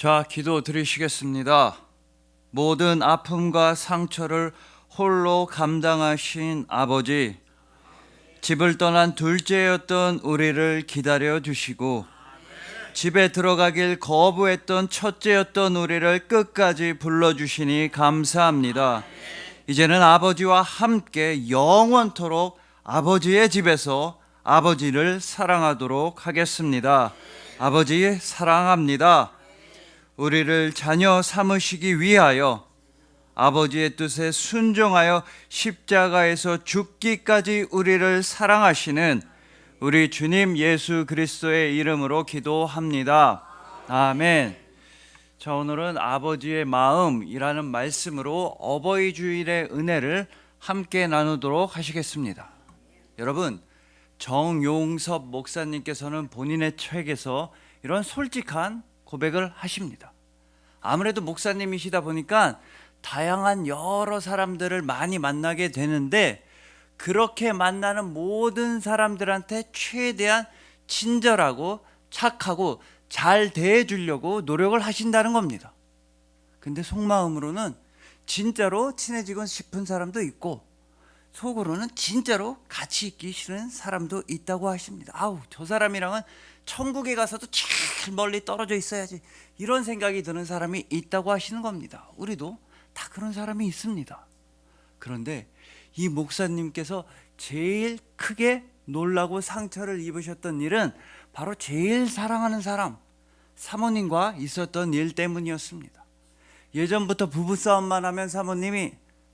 자, 기도 드리시겠습니다. 모든 아픔과 상처를 홀로 감당하신 아버지, 집을 떠난 둘째였던 우리를 기다려 주시고 집에 들어가길 거부했던 첫째였던 우리를 끝까지 불러주시니 감사합니다. 이제는 아버지와 함께 영원토록 아버지의 집에서 아버지를 사랑하도록 하겠습니다. 아버지 사랑합니다. 우리를 자녀 삼으시기 위하여 아버지의 뜻에 순종하여 십자가에서 죽기까지 우리를 사랑하시는 우리 주님 예수 그리스도의 이름으로 기도합니다. 아멘. 자, 오늘은 아버지의 마음이라는 말씀으로 어버이 주일의 은혜를 함께 나누도록 하시겠습니다. 여러분, 정용섭 목사님께서는 본인의 책에서 이런 솔직한 고백을 하십니다. 아무래도 목사님이시다 보니까 다양한 여러 사람들을 많이 만나게 되는데 그렇게 만나는 모든 사람들한테 최대한 친절하고 착하고 잘 대해주려고 노력을 하신다는 겁니다. 근데 속마음으로는 진짜로 친해지고 싶은 사람도 있고 속으로는 진짜로 같이 있기 싫은 사람도 있다고 하십니다. 아우, 저 사람이랑은 천국에 가서도 제일 멀리 떨어져 있어야지, 이런 생각이 드는 사람이 있다고 하시는 겁니다. 우리도 다 그런 사람이 있습니다. 그런데 이 목사님께서 제일 크게 놀라고 상처를 입으셨던 일은 바로 제일 사랑하는 사람, 사모님과 있었던 일 때문이었습니다. 예전부터 부부싸움만 하면 사모님이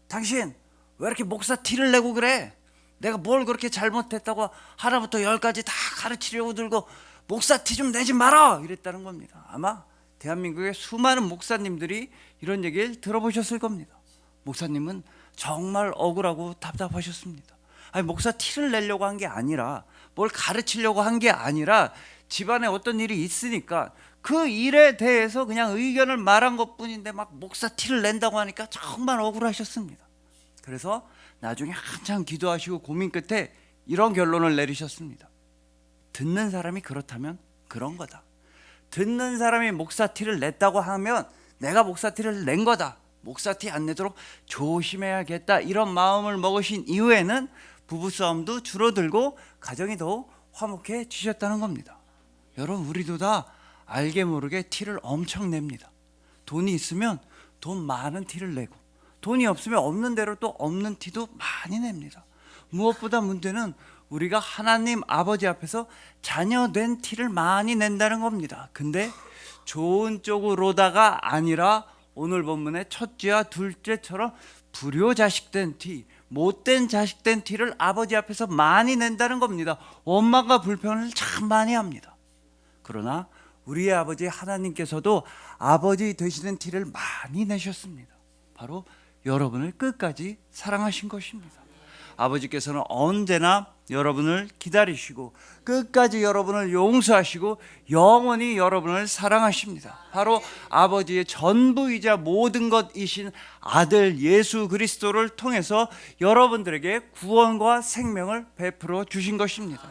당신 왜 이렇게 목사 티를 내고 그래? 내가 뭘 그렇게 잘못했다고 하나부터 열까지 다 가르치려고 들고 목사 티 좀 내지 마라, 이랬다는 겁니다. 아마 대한민국의 수많은 목사님들이 이런 얘기를 들어보셨을 겁니다. 목사님은 정말 억울하고 답답하셨습니다. 아니, 목사 티를 내려고 한 게 아니라, 뭘 가르치려고 한 게 아니라 집안에 어떤 일이 있으니까 그 일에 대해서 그냥 의견을 말한 것뿐인데 막 목사 티를 낸다고 하니까 정말 억울하셨습니다. 그래서 나중에 한참 기도하시고 고민 끝에 이런 결론을 내리셨습니다. 듣는 사람이 그렇다면 그런 거다. 듣는 사람이 목사 티를 냈다고 하면 내가 목사 티를 낸 거다. 목사 티 안 내도록 조심해야겠다. 이런 마음을 먹으신 이후에는 부부싸움도 줄어들고 가정이 더 화목해지셨다는 겁니다. 여러분, 우리도 다 알게 모르게 티를 엄청 냅니다. 돈이 있으면 돈 많은 티를 내고, 돈이 없으면 없는 대로 또 없는 티도 많이 냅니다. 무엇보다 문제는 우리가 하나님 아버지 앞에서 자녀된 티를 많이 낸다는 겁니다. 근데 좋은 쪽으로다가 아니라 오늘 본문의 첫째와 둘째처럼 불효자식된 티, 못된 자식된 티를 아버지 앞에서 많이 낸다는 겁니다. 원망과 불평을 참 많이 합니다. 그러나 우리의 아버지 하나님께서도 아버지 되시는 티를 많이 내셨습니다. 바로 여러분을 끝까지 사랑하신 것입니다. 아버지께서는 언제나 여러분을 기다리시고 끝까지 여러분을 용서하시고 영원히 여러분을 사랑하십니다. 바로 아버지의 전부이자 모든 것이신 아들 예수 그리스도를 통해서 여러분들에게 구원과 생명을 베풀어 주신 것입니다.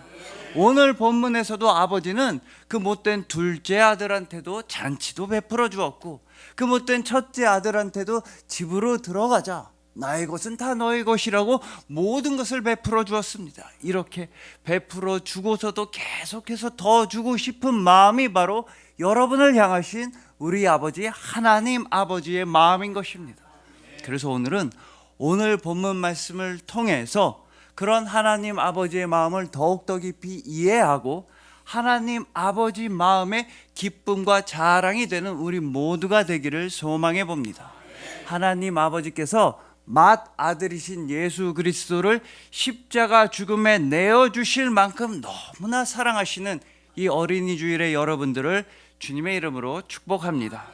오늘 본문에서도 아버지는 그 못된 둘째 아들한테도 잔치도 베풀어 주었고 그 못된 첫째 아들한테도 집으로 들어가자, 나의 것은 다 너의 것이라고 모든 것을 베풀어 주었습니다. 이렇게 베풀어 주고서도 계속해서 더 주고 싶은 마음이 바로 여러분을 향하신 우리 아버지 하나님 아버지의 마음인 것입니다. 그래서 오늘은 오늘 본문 말씀을 통해서 그런 하나님 아버지의 마음을 더욱더 깊이 이해하고 하나님 아버지 마음의 기쁨과 자랑이 되는 우리 모두가 되기를 소망해 봅니다. 하나님 아버지께서 맏아들이신 예수 그리스도를 십자가 죽음에 내어주실 만큼 너무나 사랑하시는 이 어린이 주일의 여러분들을 주님의 이름으로 축복합니다.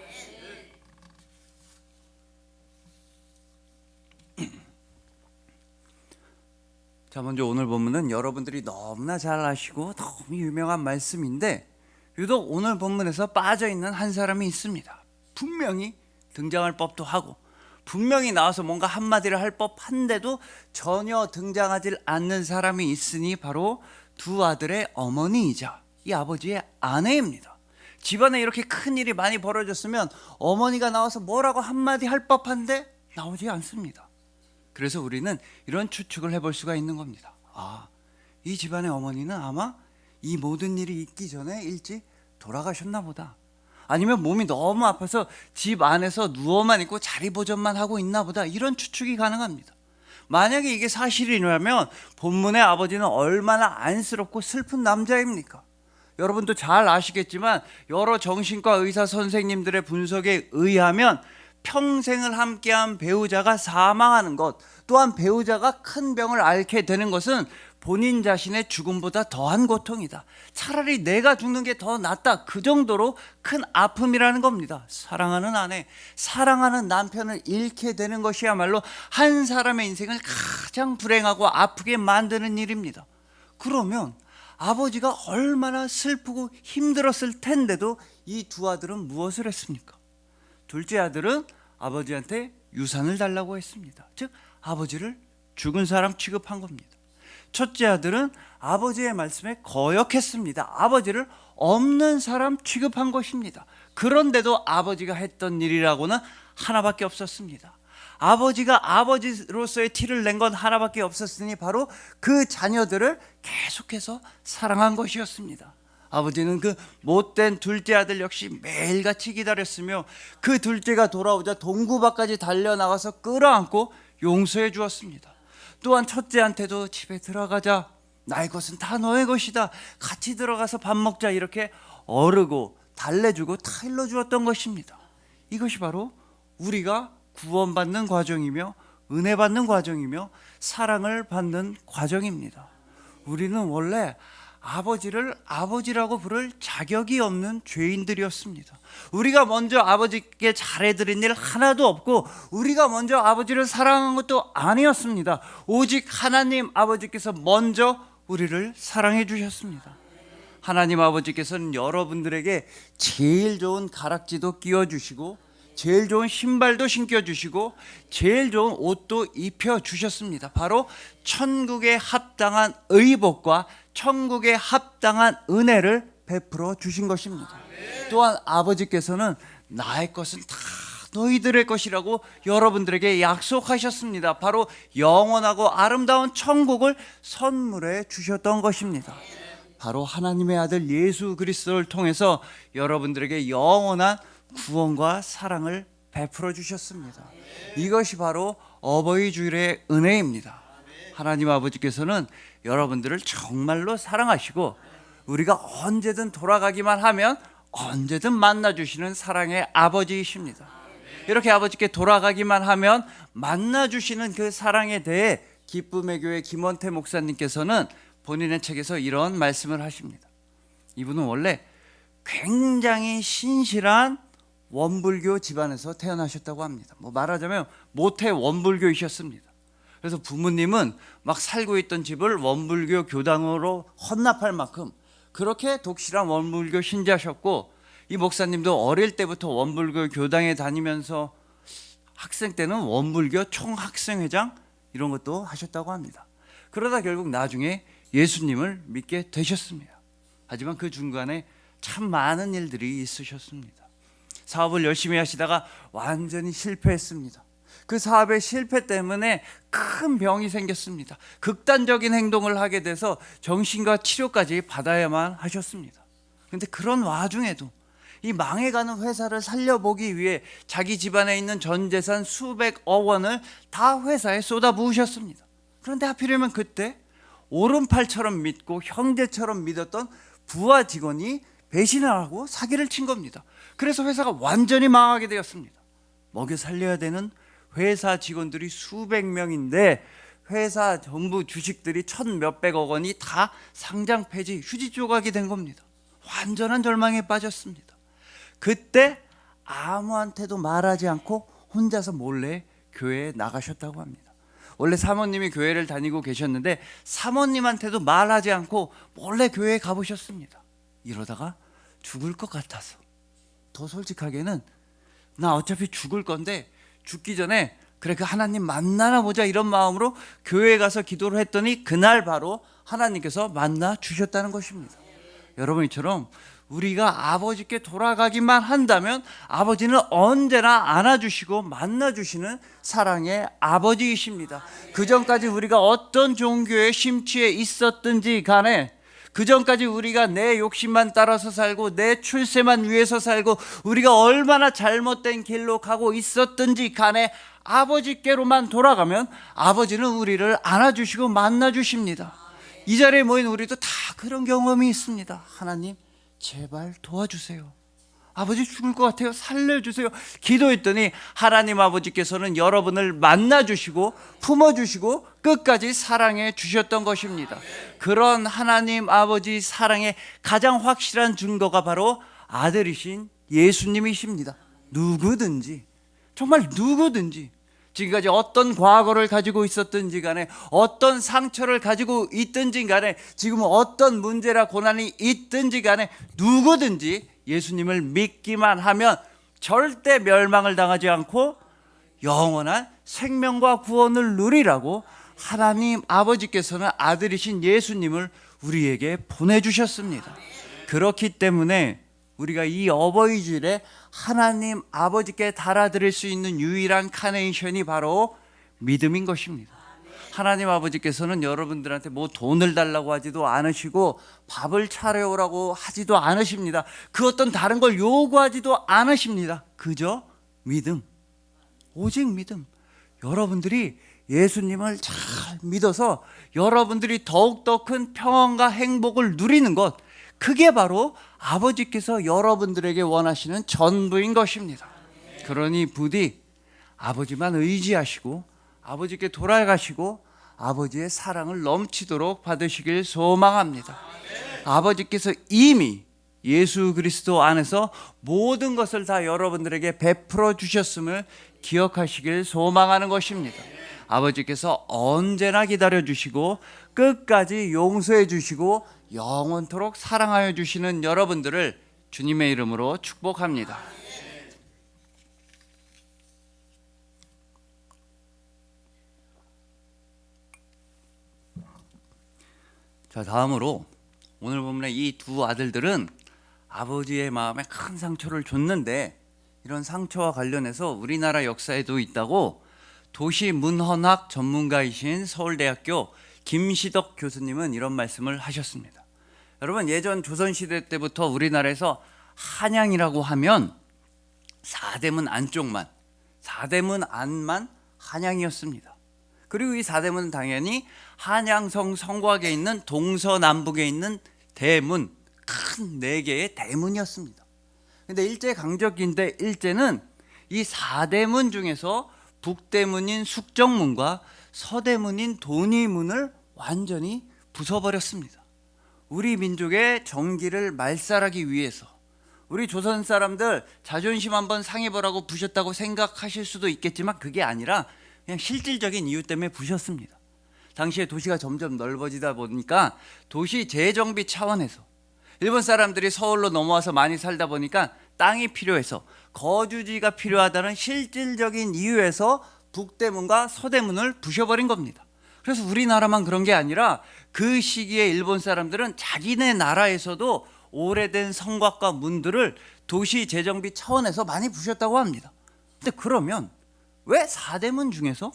자, 먼저 오늘 본문은 여러분들이 너무나 잘 아시고 너무 유명한 말씀인데 유독 오늘 본문에서 빠져있는 한 사람이 있습니다. 분명히 등장할 법도 하고 분명히 나와서 뭔가 한마디를 할 법한데도 전혀 등장하지 않는 사람이 있으니 바로 두 아들의 어머니이자 이 아버지의 아내입니다. 집안에 이렇게 큰 일이 많이 벌어졌으면 어머니가 나와서 뭐라고 한마디 할 법한데 나오지 않습니다. 그래서 우리는 이런 추측을 해볼 수가 있는 겁니다. 이 집안의 어머니는 아마 이 모든 일이 있기 전에 일찍 돌아가셨나 보다. 아니면 몸이 너무 아파서 집 안에서 누워만 있고 자리 보존만 하고 있나 보다. 이런 추측이 가능합니다. 만약에 이게 사실이라면 본문의 아버지는 얼마나 안쓰럽고 슬픈 남자입니까? 여러분도 잘 아시겠지만 여러 정신과 의사 선생님들의 분석에 의하면 평생을 함께한 배우자가 사망하는 것, 또한 배우자가 큰 병을 앓게 되는 것은 본인 자신의 죽음보다 더한 고통이다. 차라리 내가 죽는 게 더 낫다. 그 정도로 큰 아픔이라는 겁니다. 사랑하는 아내, 사랑하는 남편을 잃게 되는 것이야말로 한 사람의 인생을 가장 불행하고 아프게 만드는 일입니다. 그러면 아버지가 얼마나 슬프고 힘들었을 텐데도 이 두 아들은 무엇을 했습니까? 둘째 아들은 아버지한테 유산을 달라고 했습니다. 즉 아버지를 죽은 사람 취급한 겁니다. 첫째 아들은 아버지의 말씀에 거역했습니다. 아버지를 없는 사람 취급한 것입니다. 그런데도 아버지가 했던 일이라고는 하나밖에 없었습니다. 아버지가 아버지로서의 티를 낸 건 하나밖에 없었으니 바로 그 자녀들을 계속해서 사랑한 것이었습니다. 아버지는 그 못된 둘째 아들 역시 매일같이 기다렸으며 그 둘째가 돌아오자 동구밭까지 달려나가서 끌어안고 용서해 주었습니다. 또한 첫째한테도 집에 들어가자, 나의 것은 다 너의 것이다, 같이 들어가서 밥 먹자, 이렇게 어르고 달래주고 다 일러주었던 것입니다. 이것이 바로 우리가 구원받는 과정이며 은혜 받는 과정이며 사랑을 받는 과정입니다. 우리는 원래 아버지를 아버지라고 부를 자격이 없는 죄인들이었습니다. 우리가 먼저 아버지께 잘해드린 일 하나도 없고 우리가 먼저 아버지를 사랑한 것도 아니었습니다. 오직 하나님 아버지께서 먼저 우리를 사랑해 주셨습니다. 하나님 아버지께서는 여러분들에게 제일 좋은 가락지도 끼워주시고 제일 좋은 신발도 신겨주시고 제일 좋은 옷도 입혀주셨습니다. 바로 천국에 합당한 의복과 천국에 합당한 은혜를 베풀어 주신 것입니다. 또한 아버지께서는 나의 것은 다 너희들의 것이라고 여러분들에게 약속하셨습니다. 바로 영원하고 아름다운 천국을 선물해 주셨던 것입니다. 바로 하나님의 아들 예수 그리스도를 통해서 여러분들에게 영원한 구원과 사랑을 베풀어 주셨습니다. 이것이 바로 어버이 주일의 은혜입니다. 하나님 아버지께서는 여러분들을 정말로 사랑하시고 우리가 언제든 돌아가기만 하면 언제든 만나주시는 사랑의 아버지이십니다. 이렇게 아버지께 돌아가기만 하면 만나주시는 그 사랑에 대해 기쁨의 교회 김원태 목사님께서는 본인의 책에서 이런 말씀을 하십니다. 이분은 원래 굉장히 신실한 원불교 집안에서 태어나셨다고 합니다. 말하자면 모태 원불교이셨습니다. 그래서 부모님은 막 살고 있던 집을 원불교 교당으로 헌납할 만큼 그렇게 독실한 원불교 신자셨고, 이 목사님도 어릴 때부터 원불교 교당에 다니면서 학생 때는 원불교 총학생회장 이런 것도 하셨다고 합니다. 그러다 결국 나중에 예수님을 믿게 되셨습니다. 하지만 그 중간에 참 많은 일들이 있으셨습니다. 사업을 열심히 하시다가 완전히 실패했습니다. 그 사업의 실패 때문에 큰 병이 생겼습니다. 극단적인 행동을 하게 돼서 정신과 치료까지 받아야만 하셨습니다. 그런데 그런 와중에도 이 망해가는 회사를 살려보기 위해 자기 집안에 있는 전 재산 수백억 원을 다 회사에 쏟아부으셨습니다. 그런데 하필이면 그때 오른팔처럼 믿고 형제처럼 믿었던 부하 직원이 배신을 하고 사기를 친 겁니다. 그래서 회사가 완전히 망하게 되었습니다. 먹여 살려야 되는 회사 직원들이 수백 명인데 회사 전부 주식들이 천 몇백억 원이 다 상장 폐지, 휴지 조각이 된 겁니다. 완전한 절망에 빠졌습니다. 그때 아무한테도 말하지 않고 혼자서 몰래 교회에 나가셨다고 합니다. 원래 사모님이 교회를 다니고 계셨는데 사모님한테도 말하지 않고 몰래 교회에 가보셨습니다. 이러다가 죽을 것 같아서, 더 솔직하게는 나 어차피 죽을 건데 죽기 전에 그래 그 하나님 만나나 보자 이런 마음으로 교회에 가서 기도를 했더니 그날 바로 하나님께서 만나 주셨다는 것입니다. 여러분, 이처럼 우리가 아버지께 돌아가기만 한다면 아버지는 언제나 안아주시고 만나주시는 사랑의 아버지이십니다. 그 전까지 우리가 어떤 종교의 심취에 있었든지 간에, 그 전까지 우리가 내 욕심만 따라서 살고 내 출세만 위해서 살고 우리가 얼마나 잘못된 길로 가고 있었든지 간에 아버지께로만 돌아가면 아버지는 우리를 안아주시고 만나주십니다. 이 자리에 모인 우리도 다 그런 경험이 있습니다. 하나님 제발 도와주세요. 아버지 죽을 것 같아요. 살려주세요. 기도했더니 하나님 아버지께서는 여러분을 만나주시고 품어주시고 끝까지 사랑해 주셨던 것입니다. 그런 하나님 아버지 사랑의 가장 확실한 증거가 바로 아들이신 예수님이십니다. 누구든지, 정말 누구든지, 지금까지 어떤 과거를 가지고 있었든지 간에, 어떤 상처를 가지고 있든지 간에, 지금 어떤 문제나 고난이 있든지 간에 누구든지 예수님을 믿기만 하면 절대 멸망을 당하지 않고 영원한 생명과 구원을 누리라고 하나님 아버지께서는 아들이신 예수님을 우리에게 보내주셨습니다. 그렇기 때문에 우리가 이 어버이질에 하나님 아버지께 달아드릴 수 있는 유일한 카네이션이 바로 믿음인 것입니다. 하나님 아버지께서는 여러분들한테 뭐 돈을 달라고 하지도 않으시고 밥을 차려오라고 하지도 않으십니다. 그 어떤 다른 걸 요구하지도 않으십니다. 그저 믿음, 오직 믿음. 여러분들이 예수님을 잘 믿어서 여러분들이 더욱더 큰 평안과 행복을 누리는 것, 그게 바로 아버지께서 여러분들에게 원하시는 전부인 것입니다. 그러니 부디 아버지만 의지하시고 아버지께 돌아가시고 아버지의 사랑을 넘치도록 받으시길 소망합니다. 아버지께서 이미 예수 그리스도 안에서 모든 것을 다 여러분들에게 베풀어 주셨음을 기억하시길 소망하는 것입니다. 아버지께서 언제나 기다려 주시고 끝까지 용서해 주시고 영원토록 사랑하여 주시는 여러분들을 주님의 이름으로 축복합니다. 자, 다음으로 오늘 본문의 이 두 아들들은 아버지의 마음에 큰 상처를 줬는데, 이런 상처와 관련해서 우리나라 역사에도 있다고 도시문헌학 전문가이신 서울대학교 김시덕 교수님은 이런 말씀을 하셨습니다. 여러분, 예전 조선시대 때부터 우리나라에서 한양이라고 하면 사대문 안쪽만, 사대문 안만 한양이었습니다. 그리고 이 사대문은 당연히 한양성 성곽에 있는 동서남북에 있는 대문, 큰 4개의 대문이었습니다. 근데 일제강점기인데 일제는 이 사대문 중에서 북대문인 숙정문과 서대문인 돈이문을 완전히 부숴버렸습니다. 우리 민족의 정기를 말살하기 위해서. 우리 조선 사람들 자존심 한번 상해보라고 부셨다고 생각하실 수도 있겠지만 그게 아니라 그냥 실질적인 이유 때문에 부셨습니다. 당시에 도시가 점점 넓어지다 보니까 도시 재정비 차원에서 일본 사람들이 서울로 넘어와서 많이 살다 보니까 땅이 필요해서, 거주지가 필요하다는 실질적인 이유에서 북대문과 서대문을 부셔버린 겁니다. 그래서 우리나라만 그런 게 아니라 그 시기에 일본 사람들은 자기네 나라에서도 오래된 성곽과 문들을 도시 재정비 차원에서 많이 부셨다고 합니다. 근데 그러면 왜 사대문 중에서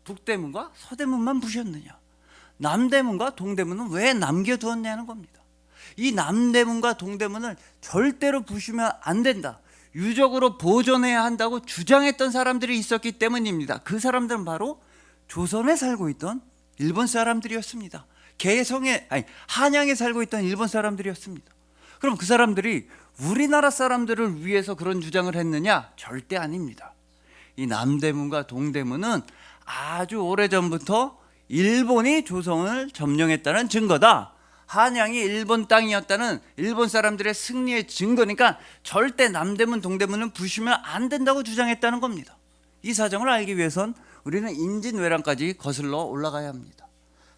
북대문과 서대문만 부셨느냐? 남대문과 동대문은 왜 남겨두었냐는 겁니다. 이 남대문과 동대문을 절대로 부수면 안 된다, 유적으로 보존해야 한다고 주장했던 사람들이 있었기 때문입니다. 그 사람들은 바로 조선에 살고 있던 일본 사람들이었습니다. 한양에 살고 있던 일본 사람들이었습니다. 그럼 그 사람들이 우리나라 사람들을 위해서 그런 주장을 했느냐? 절대 아닙니다. 이 남대문과 동대문은 아주 오래전부터 일본이 조선을 점령했다는 증거다, 한양이 일본 땅이었다는 일본 사람들의 승리의 증거니까 절대 남대문 동대문은 부수면 안 된다고 주장했다는 겁니다. 이 사정을 알기 위해선 우리는 임진왜란까지 거슬러 올라가야 합니다.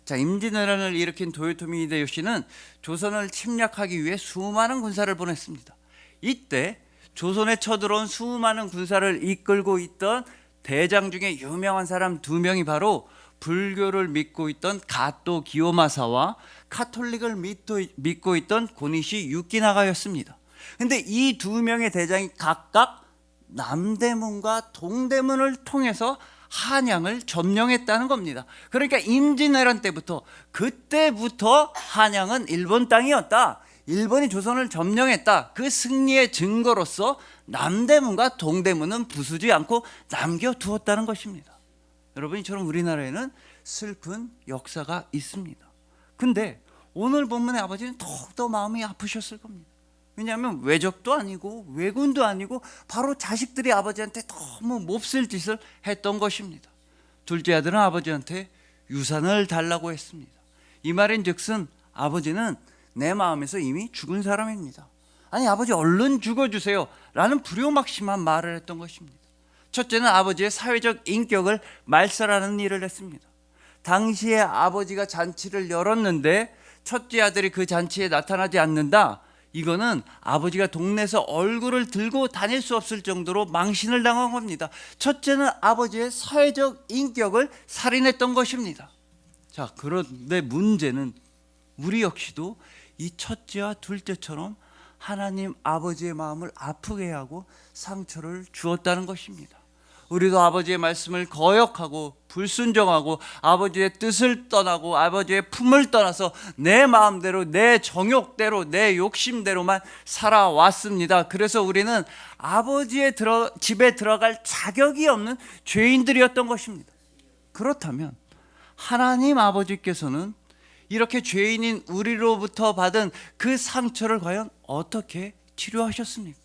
자, 임진왜란을 일으킨 도요토미 히데요시는 조선을 침략하기 위해 수많은 군사를 보냈습니다. 이때 조선에 쳐들어온 수많은 군사를 이끌고 있던 대장 중에 유명한 사람 2명이 바로 불교를 믿고 있던 가토 기요마사와 카톨릭을 믿고 있던 고니시 유키나가였습니다. 근데 이 두 명의 대장이 각각 남대문과 동대문을 통해서 한양을 점령했다는 겁니다. 그러니까 임진왜란 때부터, 그때부터 한양은 일본 땅이었다, 일본이 조선을 점령했다, 그 승리의 증거로서 남대문과 동대문은 부수지 않고 남겨두었다는 것입니다. 여러분, 이처럼 우리나라에는 슬픈 역사가 있습니다. 근데 오늘 본문의 아버지는 더욱더 마음이 아프셨을 겁니다. 왜냐하면 외적도 아니고 왜군도 아니고 바로 자식들이 아버지한테 너무 몹쓸 짓을 했던 것입니다. 둘째 아들은 아버지한테 유산을 달라고 했습니다. 이 말인즉슨 아버지는 내 마음에서 이미 죽은 사람입니다. 아니, 아버지 얼른 죽어주세요 라는 불효막심한 말을 했던 것입니다. 첫째는 아버지의 사회적 인격을 말살하는 일을 했습니다. 당시에 아버지가 잔치를 열었는데 첫째 아들이 그 잔치에 나타나지 않는다, 이거는 아버지가 동네에서 얼굴을 들고 다닐 수 없을 정도로 망신을 당한 겁니다. 첫째는 아버지의 사회적 인격을 살인했던 것입니다. 자, 그런데 문제는 우리 역시도 이 첫째와 둘째처럼 하나님 아버지의 마음을 아프게 하고 상처를 주었다는 것입니다. 우리도 아버지의 말씀을 거역하고 불순종하고 아버지의 뜻을 떠나고 아버지의 품을 떠나서 내 마음대로, 내 정욕대로, 내 욕심대로만 살아왔습니다. 그래서 우리는 아버지의 집에 들어갈 자격이 없는 죄인들이었던 것입니다. 그렇다면 하나님 아버지께서는 이렇게 죄인인 우리로부터 받은 그 상처를 과연 어떻게 치료하셨습니까?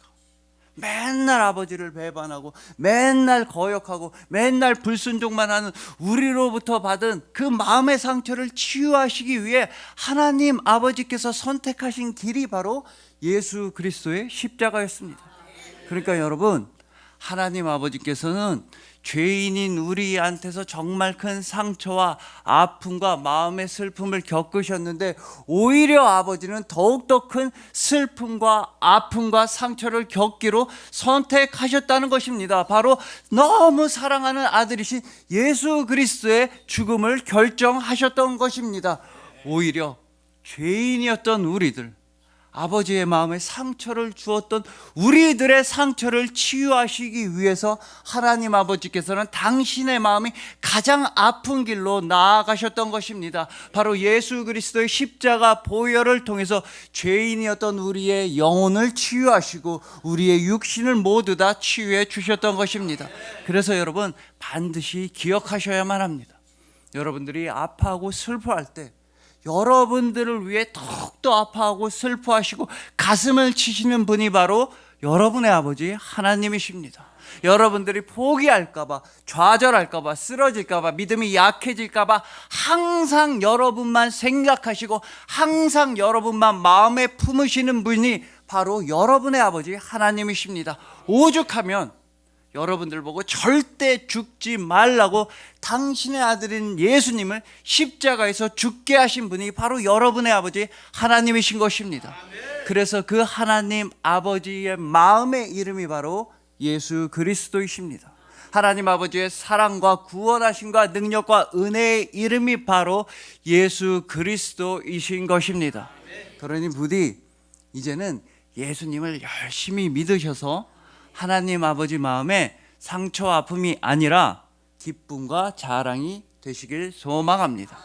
맨날 아버지를 배반하고 맨날 거역하고 맨날 불순종만 하는 우리로부터 받은 그 마음의 상처를 치유하시기 위해 하나님 아버지께서 선택하신 길이 바로 예수 그리스도의 십자가였습니다. 그러니까 여러분, 하나님 아버지께서는 죄인인 우리한테서 정말 큰 상처와 아픔과 마음의 슬픔을 겪으셨는데 오히려 아버지는 더욱더 큰 슬픔과 아픔과 상처를 겪기로 선택하셨다는 것입니다. 바로 너무 사랑하는 아들이신 예수 그리스도의 죽음을 결정하셨던 것입니다. 오히려 죄인이었던 우리들, 아버지의 마음에 상처를 주었던 우리들의 상처를 치유하시기 위해서 하나님 아버지께서는 당신의 마음이 가장 아픈 길로 나아가셨던 것입니다. 바로 예수 그리스도의 십자가 보혈을 통해서 죄인이었던 우리의 영혼을 치유하시고 우리의 육신을 모두 다 치유해 주셨던 것입니다. 그래서 여러분, 반드시 기억하셔야만 합니다. 여러분들이 아파하고 슬퍼할 때 여러분들을 위해 더욱더 아파하고 슬퍼하시고 가슴을 치시는 분이 바로 여러분의 아버지 하나님이십니다. 여러분들이 포기할까봐, 좌절할까봐, 쓰러질까봐, 믿음이 약해질까봐 항상 여러분만 생각하시고 항상 여러분만 마음에 품으시는 분이 바로 여러분의 아버지 하나님이십니다. 오죽하면 여러분들 보고 절대 죽지 말라고 당신의 아들인 예수님을 십자가에서 죽게 하신 분이 바로 여러분의 아버지 하나님이신 것입니다. 그래서 그 하나님 아버지의 마음의 이름이 바로 예수 그리스도이십니다. 하나님 아버지의 사랑과 구원하심과 능력과 은혜의 이름이 바로 예수 그리스도이신 것입니다. 그러니 부디 이제는 예수님을 열심히 믿으셔서 하나님 아버지 마음에 상처와 아픔이 아니라 기쁨과 자랑이 되시길 소망합니다.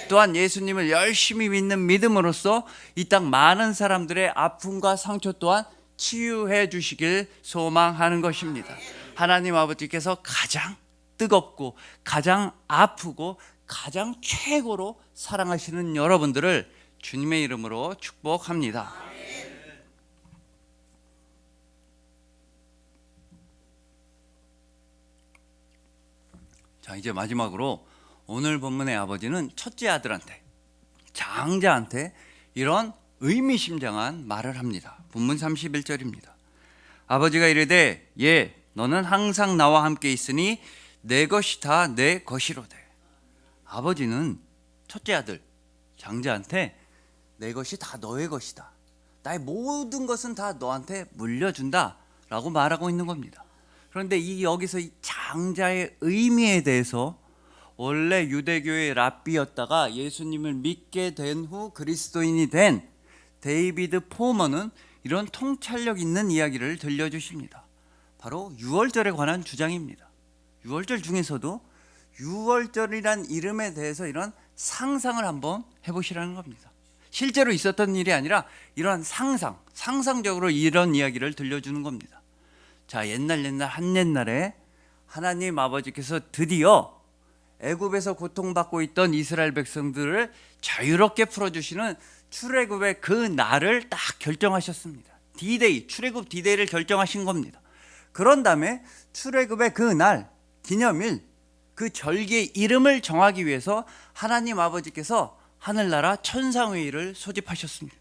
또한 예수님을 열심히 믿는 믿음으로써 이 땅 많은 사람들의 아픔과 상처 또한 치유해 주시길 소망하는 것입니다. 하나님 아버지께서 가장 뜨겁고 가장 아프고 가장 최고로 사랑하시는 여러분들을 주님의 이름으로 축복합니다. 자, 이제 마지막으로 오늘 본문의 아버지는 첫째 아들한테, 장자한테 이런 의미심장한 말을 합니다. 본문 31절입니다. 아버지가 이르되 예, 너는 항상 나와 함께 있으니 내 것이 다 내 것이로되. 아버지는 첫째 아들 장자한테 내 것이 다 너의 것이다, 나의 모든 것은 다 너한테 물려준다 라고 말하고 있는 겁니다. 그런데 여기서 이 장자의 의미에 대해서 원래 유대교의 랍비였다가 예수님을 믿게 된 후 그리스도인이 된 데이비드 포머는 이런 통찰력 있는 이야기를 들려주십니다. 바로 유월절에 관한 주장입니다. 유월절 중에서도 유월절이란 이름에 대해서 이런 상상을 한번 해보시라는 겁니다. 실제로 있었던 일이 아니라 이런 상상적으로 이런 이야기를 들려주는 겁니다. 자, 옛날 한옛날에 하나님 아버지께서 드디어 애굽에서 고통받고 있던 이스라엘 백성들을 자유롭게 풀어주시는 출애굽의 그 날을 딱 결정하셨습니다. D-Day, 출애굽 D-Day를 결정하신 겁니다. 그런 다음에 출애굽의 그 날, 기념일, 그 절기의 이름을 정하기 위해서 하나님 아버지께서 하늘나라 천상회의를 소집하셨습니다.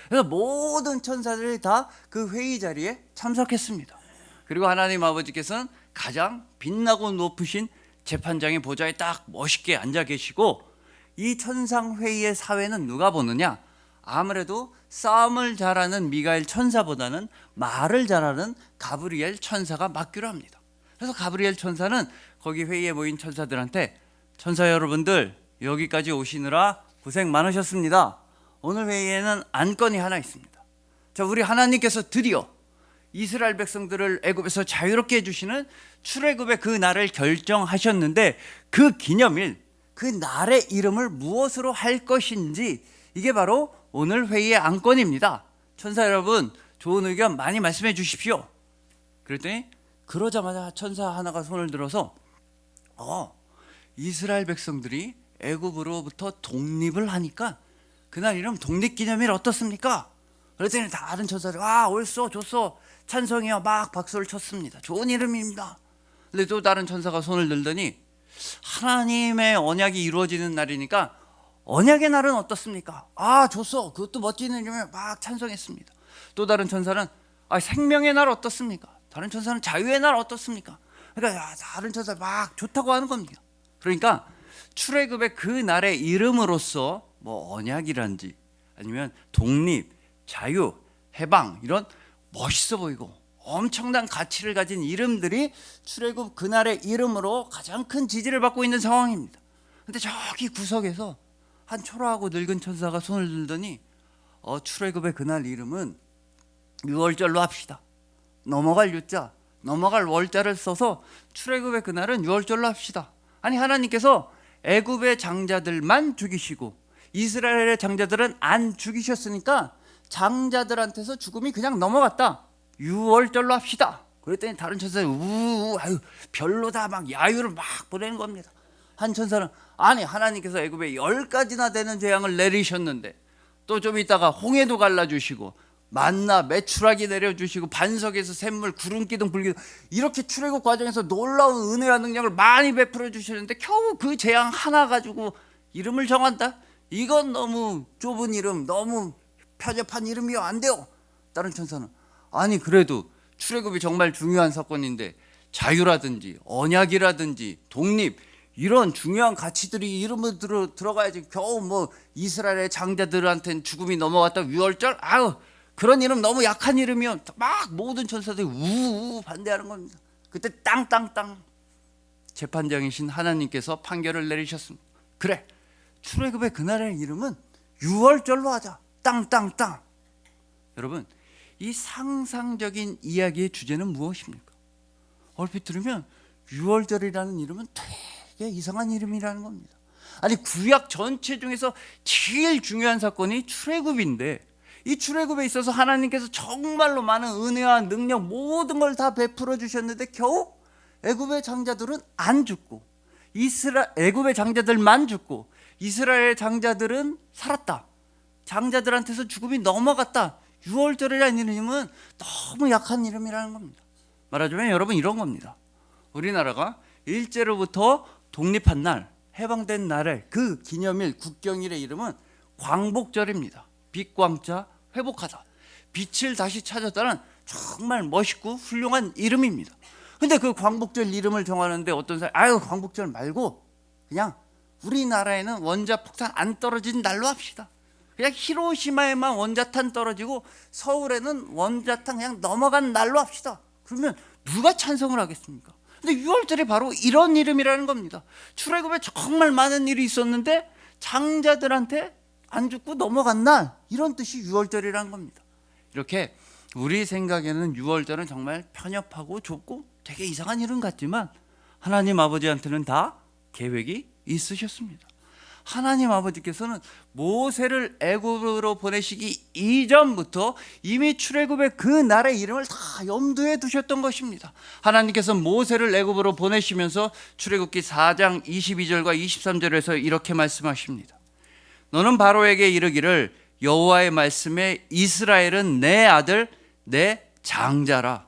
그래서 모든 천사들이 다 그 회의 자리에 참석했습니다. 그리고 하나님 아버지께서는 가장 빛나고 높으신 재판장의 보좌에 딱 멋있게 앉아 계시고, 이 천상회의의 사회는 누가 보느냐? 아무래도 싸움을 잘하는 미가엘 천사보다는 말을 잘하는 가브리엘 천사가 맡기로 합니다. 그래서 가브리엘 천사는 거기 회의에 모인 천사들한테, 천사 여러분들 여기까지 오시느라 고생 많으셨습니다. 오늘 회의에는 안건이 하나 있습니다. 자, 우리 하나님께서 드디어 이스라엘 백성들을 애굽에서 자유롭게 해주시는 출애굽의 그 날을 결정하셨는데, 그 기념일, 그 날의 이름을 무엇으로 할 것인지, 이게 바로 오늘 회의의 안건입니다. 천사 여러분, 좋은 의견 많이 말씀해 주십시오. 그랬더니 그러자마자 천사 하나가 손을 들어서 이스라엘 백성들이 애굽으로부터 독립을 하니까 그날 이름 독립기념일 어떻습니까? 그랬더니 다른 천사들이 옳소 좋소 찬성이요 막 박수를 쳤습니다. 좋은 이름입니다. 근데 또 다른 천사가 손을 들더니 하나님의 언약이 이루어지는 날이니까 언약의 날은 어떻습니까? 좋소, 그것도 멋진 이름이면 막 찬성했습니다. 또 다른 천사는 생명의 날 어떻습니까? 다른 천사는 자유의 날 어떻습니까? 그러니까 다른 천사 막 좋다고 하는 겁니다. 그러니까 출애굽의 그 날의 이름으로서 뭐 언약이란지 아니면 독립, 자유, 해방, 이런 멋있어 보이고 엄청난 가치를 가진 이름들이 출애굽 그날의 이름으로 가장 큰 지지를 받고 있는 상황입니다. 근데 저기 구석에서 한 초라하고 늙은 천사가 손을 들더니 출애굽의 그날 이름은 유월절로 합시다. 넘어갈 유자, 넘어갈 월자를 써서 출애굽의 그날은 유월절로 합시다. 아니, 하나님께서 애굽의 장자들만 죽이시고 이스라엘의 장자들은 안 죽이셨으니까 장자들한테서 죽음이 그냥 넘어갔다. 유월절로 합시다. 그랬더니 다른 천사는 별로다, 막 야유를 막 보내는 겁니다. 한 천사는 하나님께서 애굽에 10가지나 되는 재앙을 내리셨는데 또 좀 있다가 홍해도 갈라주시고 만나 메추라기 내려주시고 반석에서 샘물, 구름기둥, 불기둥, 이렇게 출애굽 과정에서 놀라운 은혜와 능력을 많이 베풀어 주시는데 겨우 그 재앙 하나 가지고 이름을 정한다? 이건 너무 좁은 이름, 너무 편협한 이름이요, 안 돼요. 다른 천사는 그래도 출애굽이 정말 중요한 사건인데 자유라든지 언약이라든지 독립, 이런 중요한 가치들이 이름으로 들어가야지. 겨우 뭐 이스라엘의 장자들한테는 죽음이 넘어갔다 유월절? 그런 이름 너무 약한 이름이요. 막 모든 천사들이 우우 반대하는 겁니다. 그때 땅땅땅 재판장이신 하나님께서 판결을 내리셨습니다. 그래, 출애굽의 그날의 이름은 유월절로 하자. 땅땅땅. 여러분, 이 상상적인 이야기의 주제는 무엇입니까? 얼핏 들으면 유월절이라는 이름은 되게 이상한 이름이라는 겁니다. 구약 전체 중에서 제일 중요한 사건이 출애굽인데, 이 출애굽에 있어서 하나님께서 정말로 많은 은혜와 능력, 모든 걸 다 베풀어 주셨는데 겨우 애굽의 장자들은 안 죽고 애굽의 장자들만 죽고 이스라엘 장자들은 살았다. 장자들한테서 죽음이 넘어갔다. 유월절이라는 이름은 너무 약한 이름이라는 겁니다. 말하자면 여러분, 이런 겁니다. 우리나라가 일제로부터 독립한 날, 해방된 날의 그 기념일, 국경일의 이름은 광복절입니다. 빛광자, 회복하다, 빛을 다시 찾았다는 정말 멋있고 훌륭한 이름입니다. 근데 그 광복절 이름을 정하는데 어떤 사람이 광복절 말고 그냥 우리나라에는 원자폭탄 안 떨어진 날로 합시다. 그냥 히로시마에만 원자탄 떨어지고 서울에는 원자탄 그냥 넘어간 날로 합시다. 그러면 누가 찬성을 하겠습니까? 근데 6월절이 바로 이런 이름이라는 겁니다. 출애굽에 정말 많은 일이 있었는데 장자들한테 안 죽고 넘어간 날, 이런 뜻이 6월절이라는 겁니다. 이렇게 우리 생각에는 6월절은 정말 편협하고 좁고 되게 이상한 이름 같지만 하나님 아버지한테는 다 계획이 있으셨습니다. 하나님 아버지께서는 모세를 애굽으로 보내시기 이전부터 이미 출애굽의 그 날의 이름을 다 염두에 두셨던 것입니다. 하나님께서 모세를 애굽으로 보내시면서 출애굽기 4장 22절과 23절에서 이렇게 말씀하십니다. 너는 바로에게 이르기를 여호와의 말씀에 이스라엘은 내 아들 내 장자라.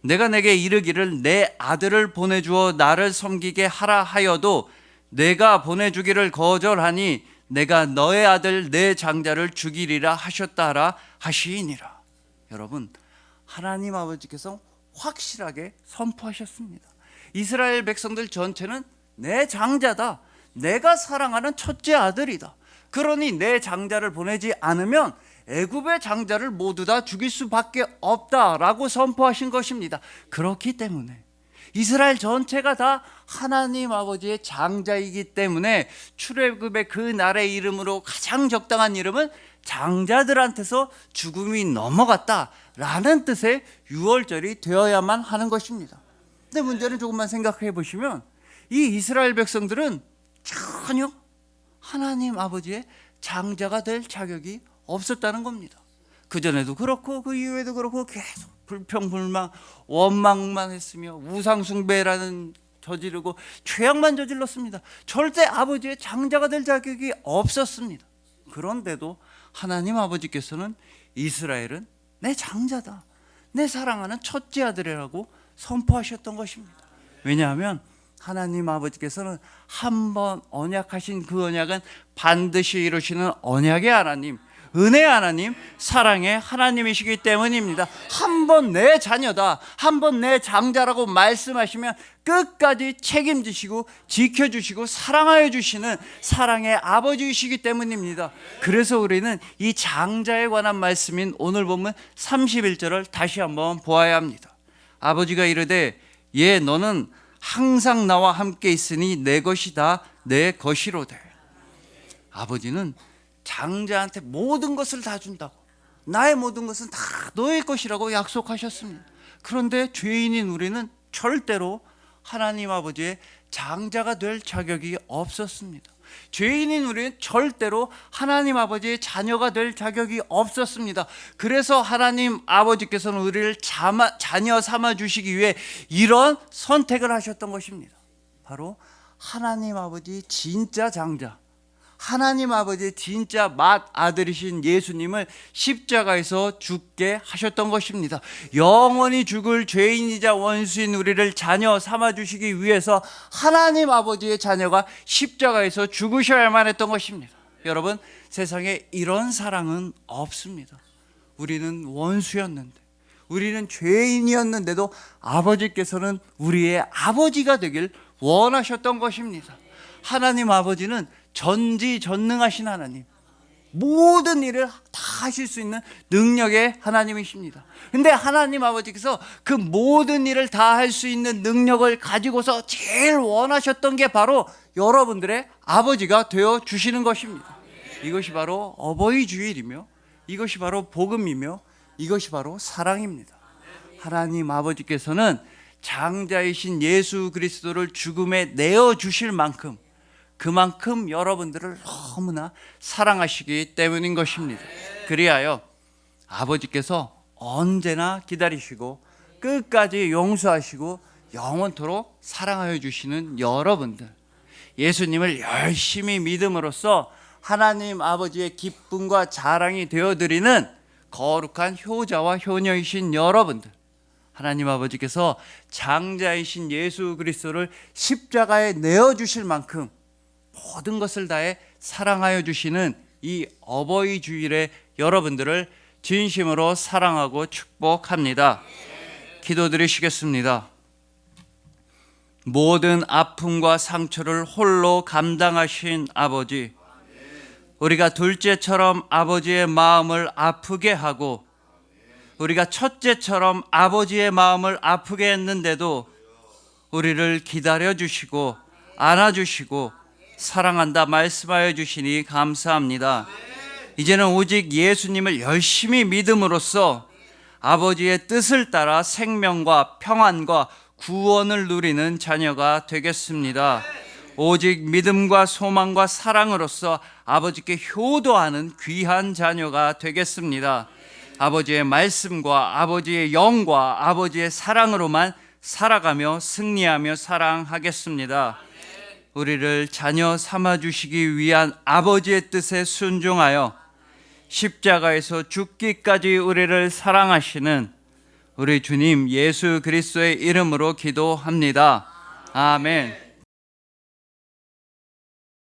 내가 내게 이르기를 내 아들을 보내주어 나를 섬기게 하라 하여도 내가 보내주기를 거절하니 내가 너의 아들 내 장자를 죽이리라 하셨다 하라 하시니라. 여러분, 하나님 아버지께서 확실하게 선포하셨습니다. 이스라엘 백성들 전체는 내 장자다, 내가 사랑하는 첫째 아들이다. 그러니 내 장자를 보내지 않으면 애굽의 장자를 모두 다 죽일 수밖에 없다라고 선포하신 것입니다. 그렇기 때문에 이스라엘 전체가 다 하나님 아버지의 장자이기 때문에 출애굽의 그 날의 이름으로 가장 적당한 이름은 장자들한테서 죽음이 넘어갔다라는 뜻의 6월절이 되어야만 하는 것입니다. 근데 문제는 조금만 생각해 보시면 이 이스라엘 백성들은 전혀 하나님 아버지의 장자가 될 자격이 없었다는 겁니다. 그전에도 그렇고 그 이후에도 그렇고 계속 불평불만 원망만 했으며 우상숭배라는 저지르고 죄악만 저질렀습니다. 절대 아버지의 장자가 될 자격이 없었습니다. 그런데도 하나님 아버지께서는 이스라엘은 내 장자다, 내 사랑하는 첫째 아들이라고 선포하셨던 것입니다. 왜냐하면 하나님 아버지께서는 한번 언약하신 그 언약은 반드시 이루시는 언약의 하나님, 은혜의 하나님, 사랑의 하나님이시기 때문입니다. 한번 내 자녀다, 한번 내 장자라고 말씀하시면 끝까지 책임지시고 지켜주시고 사랑하여 주시는 사랑의 아버지이시기 때문입니다. 그래서 우리는 이 장자에 관한 말씀인 오늘 본문 31절을 다시 한번 보아야 합니다. 아버지가 이르되 예 너는 항상 나와 함께 있으니 내 것이 다 내 것이로되. 아버지는 장자한테 모든 것을 다 준다고, 나의 모든 것은 다 너의 것이라고 약속하셨습니다. 그런데 죄인인 우리는 절대로 하나님 아버지의 장자가 될 자격이 없었습니다. 죄인인 우리는 절대로 하나님 아버지의 자녀가 될 자격이 없었습니다. 그래서 하나님 아버지께서는 우리를 자녀 삼아 주시기 위해 이런 선택을 하셨던 것입니다. 바로 하나님 아버지 진짜 장자, 하나님 아버지의 진짜 맏아들이신 예수님을 십자가에서 죽게 하셨던 것입니다. 영원히 죽을 죄인이자 원수인 우리를 자녀 삼아주시기 위해서 하나님 아버지의 자녀가 십자가에서 죽으셔야만 했던 것입니다. 여러분, 세상에 이런 사랑은 없습니다. 우리는 원수였는데, 우리는 죄인이었는데도 아버지께서는 우리의 아버지가 되길 원하셨던 것입니다. 하나님 아버지는 전지전능하신 하나님, 모든 일을 다 하실 수 있는 능력의 하나님이십니다. 근데 하나님 아버지께서 그 모든 일을 다 할 수 있는 능력을 가지고서 제일 원하셨던 게 바로 여러분들의 아버지가 되어 주시는 것입니다. 이것이 바로 어버이 주일이며, 이것이 바로 복음이며, 이것이 바로 사랑입니다. 하나님 아버지께서는 장자이신 예수 그리스도를 죽음에 내어주실 만큼, 그만큼 여러분들을 너무나 사랑하시기 때문인 것입니다. 그리하여 아버지께서 언제나 기다리시고 끝까지 용서하시고 영원토록 사랑하여 주시는 여러분들, 예수님을 열심히 믿음으로써 하나님 아버지의 기쁨과 자랑이 되어드리는 거룩한 효자와 효녀이신 여러분들, 하나님 아버지께서 장자이신 예수 그리스도를 십자가에 내어주실 만큼 모든 것을 다해 사랑하여 주시는 이 어버이 주일에 여러분들을 진심으로 사랑하고 축복합니다. 기도드리시겠습니다. 모든 아픔과 상처를 홀로 감당하신 아버지, 우리가 둘째처럼 아버지의 마음을 아프게 하고 우리가 첫째처럼 아버지의 마음을 아프게 했는데도 우리를 기다려 주시고 안아주시고 사랑한다 말씀하여 주시니 감사합니다. 이제는 오직 예수님을 열심히 믿음으로써 아버지의 뜻을 따라 생명과 평안과 구원을 누리는 자녀가 되겠습니다. 오직 믿음과 소망과 사랑으로서 아버지께 효도하는 귀한 자녀가 되겠습니다. 아버지의 말씀과 아버지의 영과 아버지의 사랑으로만 살아가며 승리하며 사랑하겠습니다. 우리를 자녀 삼아주시기 위한 아버지의 뜻에 순종하여 십자가에서 죽기까지 우리를 사랑하시는 우리 주님 예수 그리스도의 이름으로 기도합니다. 아멘.